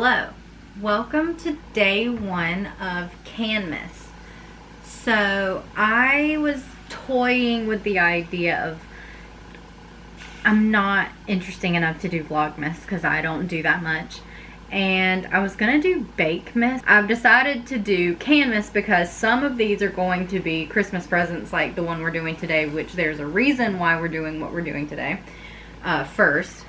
Hello, welcome to day one of Canmas. So I was toying with the idea of I'm not interesting enough to do Vlogmas because I don't do that much, and I was gonna do Bakemas. I've decided to do Canmas because some of these are going to be Christmas presents like the one we're doing today, which there's a reason why we're doing what we're doing today first,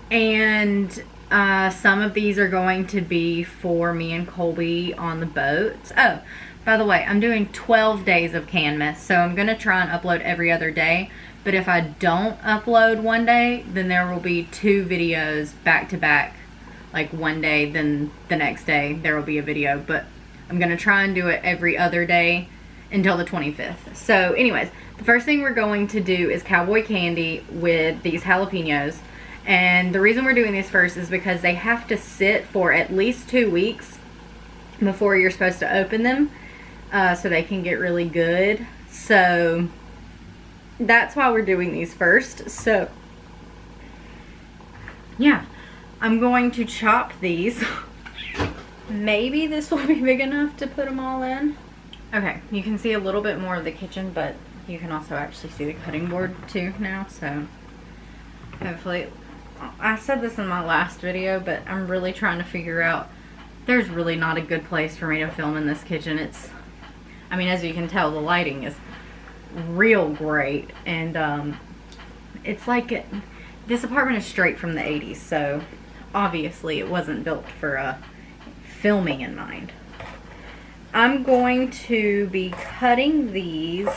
and some of these are going to be for me and Colby on the boat. Oh, by the way, I'm doing 12 days of Canmas, so I'm going to try and upload every other day. But if I don't upload one day, then there will be 2 videos back to back. Like one day, then the next day there will be a video. But I'm going to try and do it every other day until the 25th. So anyways, the first thing we're going to do is Cowboy candy with these jalapenos. And the reason we're doing these first is because they have to sit for at least 2 weeks before you're supposed to open them, so they can get really good. So that's why we're doing these first. So yeah, I'm going to chop these. Maybe this will be big enough to put them all in. Okay, you can see a little bit more of the kitchen, but you can also actually see the cutting board too now, so hopefully. I said this in my last video, but I'm really trying to figure out, there's really not a good place for me to film in this kitchen. I mean, as you can tell, the lighting is real great, and it's like this apartment is straight from the 80s, so obviously it wasn't built for filming in mind. I'm going to be cutting these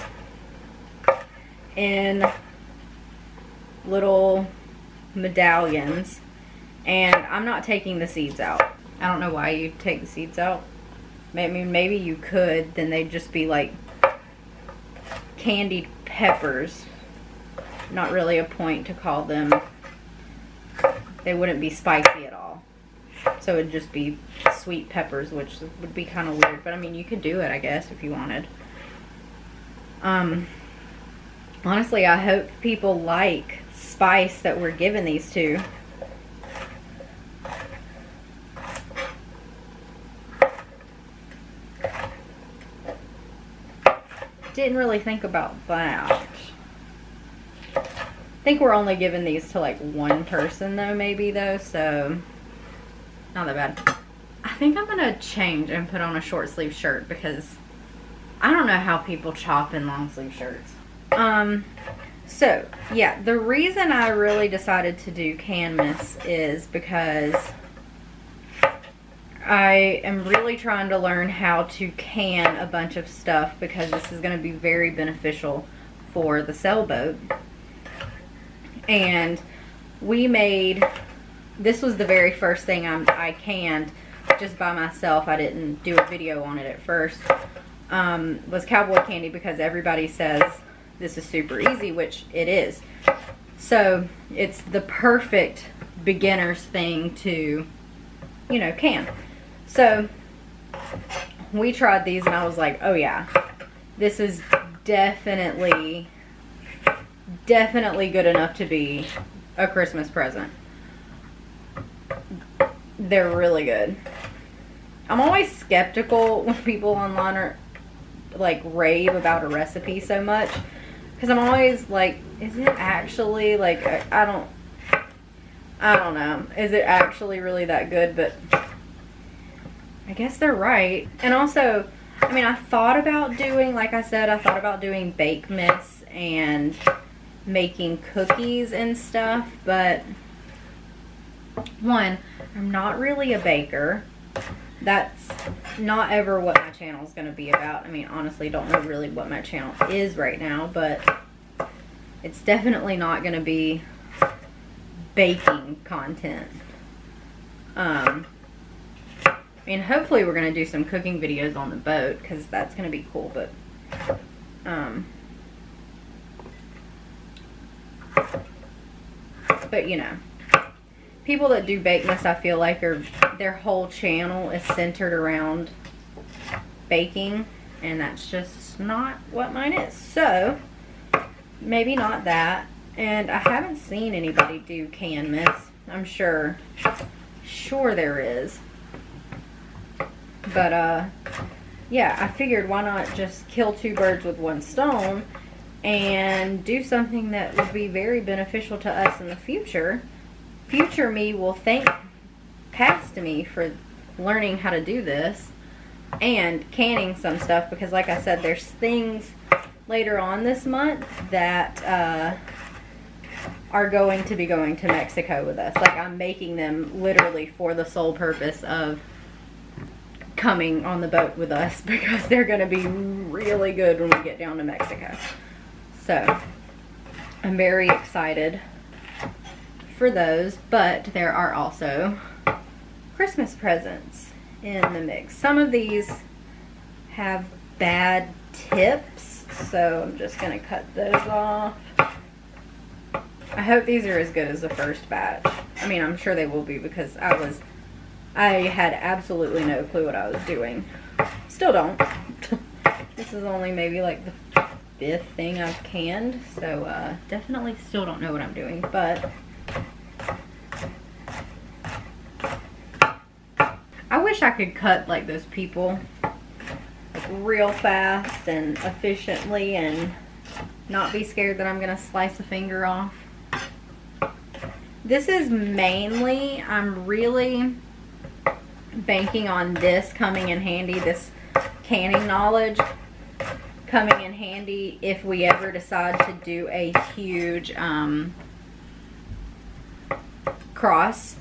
in little medallions, and I'm not taking the seeds out. I don't know why you'd take the seeds out. I mean, maybe you could, then they'd just be like candied peppers. Not really a point to call them. They wouldn't be spicy at all, so it'd just be sweet peppers, which would be kind of weird, but I mean, you could do it, I guess, if you wanted. Honestly, I hope people like spice that we're giving these to. Didn't really think about that. I think we're only giving these to like one person though, maybe though, so not that bad. I think I'm gonna change and put on a short sleeve shirt because I don't know how people chop in long sleeve shirts. So yeah, the reason I really decided to do Canmas is because I am really trying to learn how to can a bunch of stuff, because this is going to be very beneficial for the sailboat. And this was the very first thing I canned just by myself. I didn't do a video on it at first. Was Cowboy candy, because everybody says this is super easy, which it is. So it's the perfect beginner's thing to, you know, can. So we tried these and I was like, oh yeah, this is definitely good enough to be a Christmas present. They're really good. I'm always skeptical when people online are like rave about a recipe so much, because I'm always like, is it actually like, I don't know, is it actually really that good? But I guess they're right. And also, I mean, I thought about doing, like I said, I thought about doing Bakemas and making cookies and stuff, but one, I'm not really a baker. That's not ever what my channel is going to be about. I mean, honestly, don't know really what my channel is right now, but it's definitely not going to be baking content. I mean, hopefully we're going to do some cooking videos on the boat, because that's going to be cool, but you know, people that do Bakemas, I feel like their whole channel is centered around baking, and that's just not what mine is. So maybe not that. And I haven't seen anybody do Canmas. I'm sure there is. But yeah, I figured why not just kill two birds with one stone and do something that would be very beneficial to us in the future. Future me will thank past me for learning how to do this and canning some stuff, because like I said, there's things later on this month that are going to be going to Mexico with us. Like, I'm making them literally for the sole purpose of coming on the boat with us, because they're going to be really good when we get down to Mexico. So I'm very excited for those, but there are also Christmas presents in the mix. Some of these have bad tips, so I'm just going to cut those off. I hope these are as good as the first batch. I mean, I'm sure they will be, because I had absolutely no clue what I was doing. Still don't. This is only maybe like the 5th thing I've canned, so definitely still don't know what I'm doing, but I wish I could cut like those people real fast and efficiently and not be scared that I'm gonna slice a finger off. This is mainly, I'm really banking on this coming in handy, this canning knowledge coming in handy if we ever decide to do a huge cross,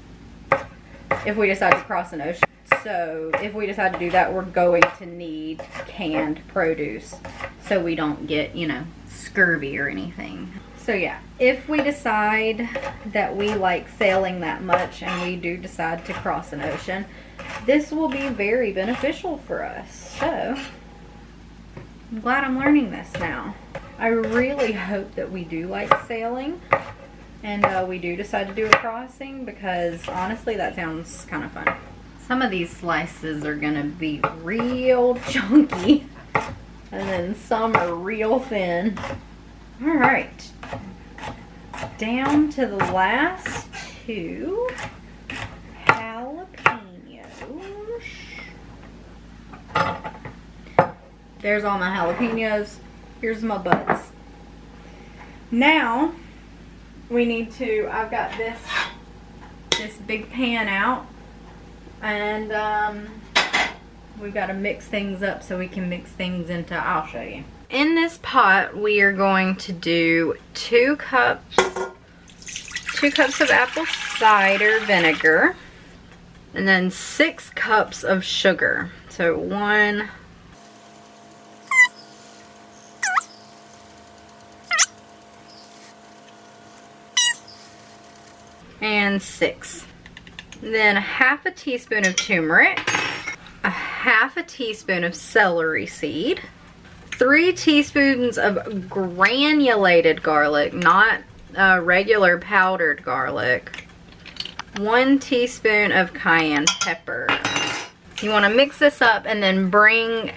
if we decide to cross an ocean. So if we decide to do that, we're going to need canned produce so we don't get, you know, scurvy or anything. So yeah, if we decide that we like sailing that much and we do decide to cross an ocean, this will be very beneficial for us. So I'm glad I'm learning this now. I really hope that we do like sailing and we do decide to do a crossing, because honestly that sounds kind of fun. Some of these slices are gonna be real chunky and then some are real thin. All right, down to the last 2 jalapenos. There's all my jalapenos. Here's my buds. Now we need to, I've got this big pan out, and we've got to mix things up so we can mix things into, I'll show you. In this pot, we are going to do 2 cups of apple cider vinegar, and then 6 cups of sugar. So 1, and 6. Then 1/2 teaspoon of turmeric, 1/2 teaspoon of celery seed, 3 teaspoons of granulated garlic, not regular powdered garlic, 1 teaspoon of cayenne pepper. You want to mix this up and then bring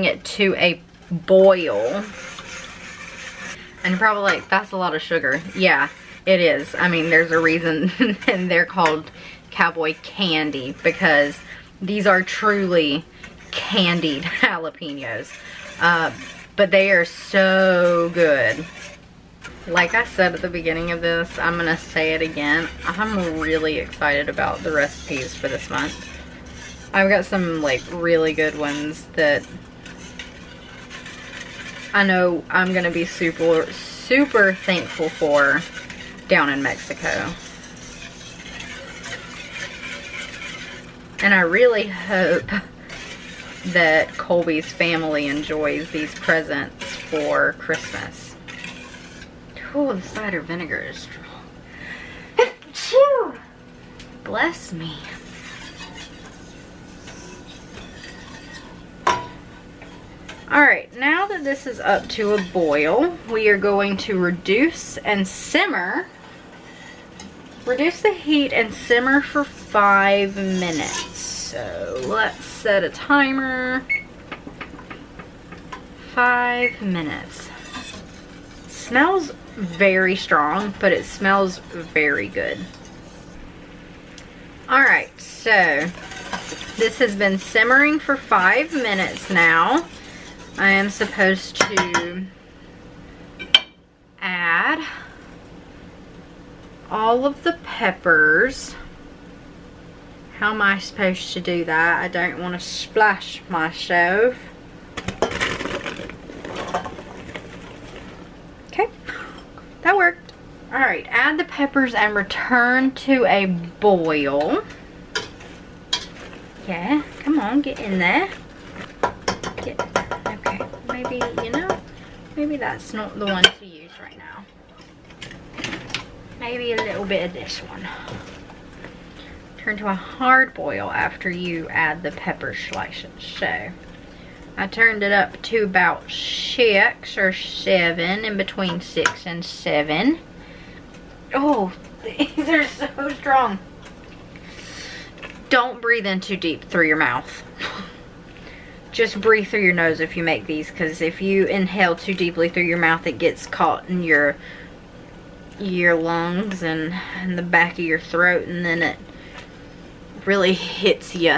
it to a boil. And you're probably like, that's a lot of sugar. Yeah, it is. I mean, there's a reason and they're called Cowboy candy, because these are truly candied jalapenos. But they are so good. Like I said at the beginning of this, I'm gonna say it again. I'm really excited about the recipes for this month. I've got some like really good ones that I know I'm gonna be super thankful for down in Mexico. And I really hope that Colby's family enjoys these presents for Christmas. Oh, the cider vinegar is strong. Achoo! Bless me. Alright, now that this is up to a boil, we are going to reduce the heat and simmer for 5 minutes. So let's set a timer. 5 minutes. Smells very strong, but it smells very good. Alright, so This has been simmering for 5 minutes now. I am supposed to add all of the peppers. How am I supposed to do that? I don't want to splash myself. Okay, that worked. Alright, add the peppers and return to a boil. Yeah, come on, get in there. Okay, maybe, you know, maybe that's not the one to use right now. Maybe a little bit of this one. Turn to a hard boil after you add the pepper slices. So, I turned it up to about 6 or 7, in between 6 and 7. Oh, these are so strong. Don't breathe in too deep through your mouth. Just breathe through your nose if you make these, because if you inhale too deeply through your mouth, it gets caught in your lungs and the back of your throat, and then it really hits you.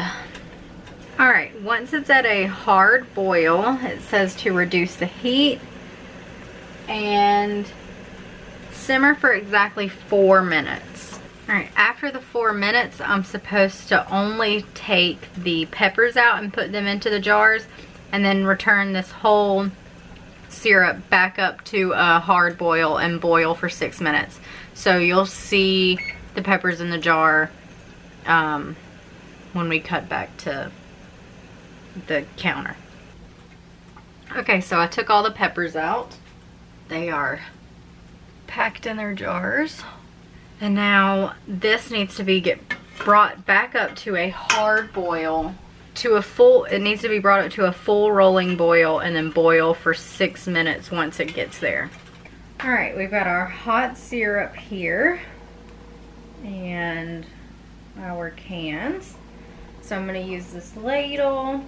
Alright, once it's at a hard boil, it says to reduce the heat and simmer for exactly 4 minutes. Alright, after the 4 minutes, I'm supposed to only take the peppers out and put them into the jars, and then return this whole syrup back up to a hard boil and boil for 6 minutes. So you'll see the peppers in the jar when we cut back to the counter. Okay, so I took all the peppers out. They are packed in their jars. And now this needs to be brought back up to a hard boil, to a full, it needs to be brought up to a full rolling boil, and then boil for 6 minutes once it gets there. Alright, we've got our hot syrup here and our cans. So I'm going to use this ladle.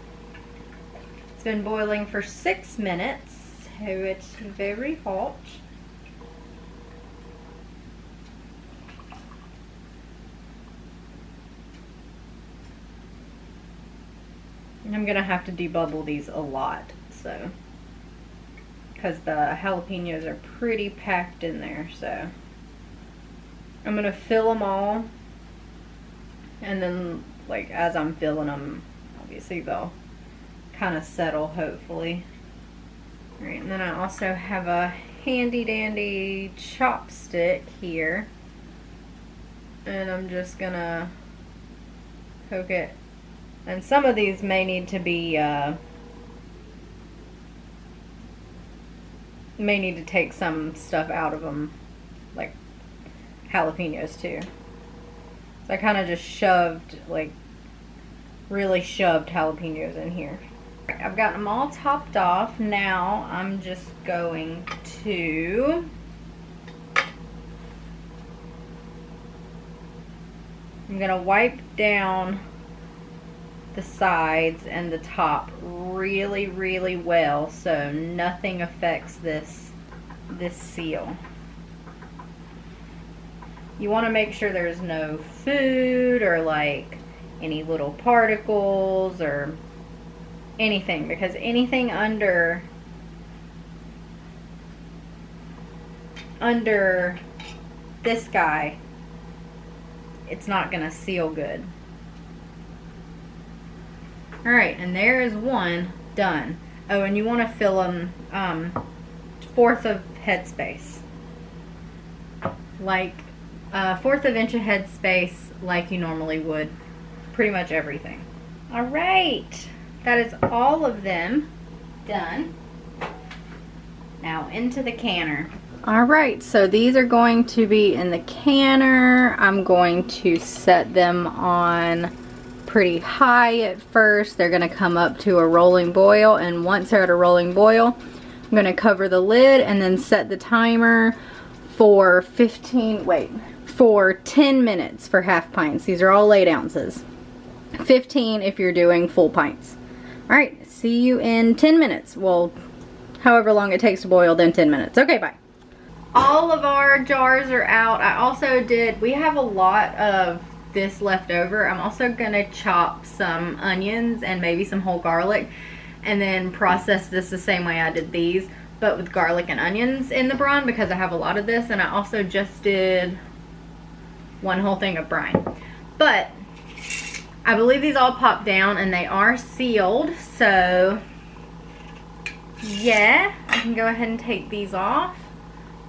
It's been boiling for 6 minutes, so it's very hot. I'm gonna have to debubble these a lot, so, because the jalapenos are pretty packed in there. So I'm gonna fill them all, and then, like, as I'm filling them, obviously they'll kind of settle, hopefully. Alright, and then I also have a handy dandy chopstick here, and I'm just gonna poke it. And some of these may need to be, may need to take some stuff out of them, like jalapenos too. So I kind of just shoved, like, really shoved jalapenos in here. I've got them all topped off. Now I'm just going to wipe down the sides and the top really, really well, so nothing affects this seal. You want to make sure there's no food or like any little particles or anything, because anything under this guy, it's not gonna seal good. Alright, and there is one done. Oh, and you want to fill them 1/4 of head space. Like 1/4 of inch of head space, like you normally would pretty much everything. Alright, that is all of them done. Now into the canner. Alright, so these are going to be in the canner. I'm going to set them on pretty high at first. They're going to come up to a rolling boil, and once they're at a rolling boil, I'm going to cover the lid and then set the timer for 10 minutes for half pints. These are all 8 ounces. 15 if you're doing full pints. Alright, see you in 10 minutes. Well, however long it takes to boil, then 10 minutes. Okay, bye. All of our jars are out. I also we have a lot of this left over, I'm also gonna chop some onions and maybe some whole garlic and then process this the same way I did these, but with garlic and onions in the brine because I have a lot of this, and I also just did one whole thing of brine. But I believe these all pop down and they are sealed, so yeah, I can go ahead and take these off.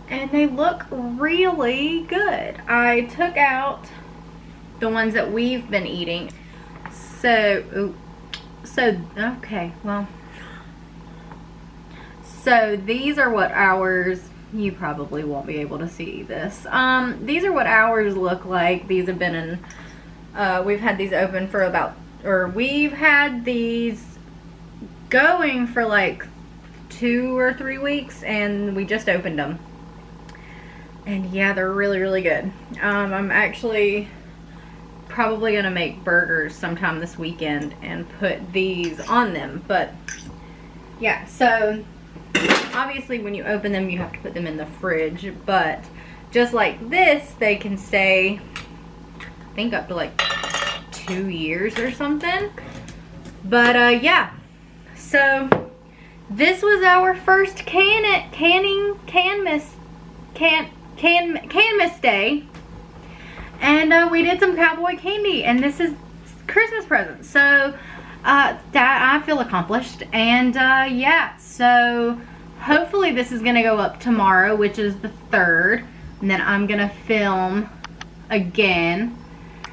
And they look really good. I took out the ones that we've been eating. So okay, well. So these are what ours, you probably won't be able to see this. These are what ours look like. These have been in, we've had these open for about, or we've had these going for like 2 or 3 weeks, and we just opened them. And yeah, they're really, really good. I'm actually probably gonna make burgers sometime this weekend and put these on them. But yeah, so obviously when you open them, you have to put them in the fridge. But just like this, they can stay, I think, up to like 2 years or something. But yeah, so this was our first Canmas day, and we did some Cowboy candy, and this is Christmas presents, so I feel accomplished. And yeah, so hopefully this is gonna go up tomorrow, which is the 3rd, and then I'm gonna film again,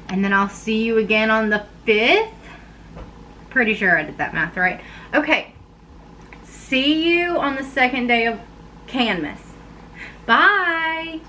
and then I'll see you again on the 5th. Pretty sure I did that math right. Okay, see you on the 2nd day of Canmas. Bye.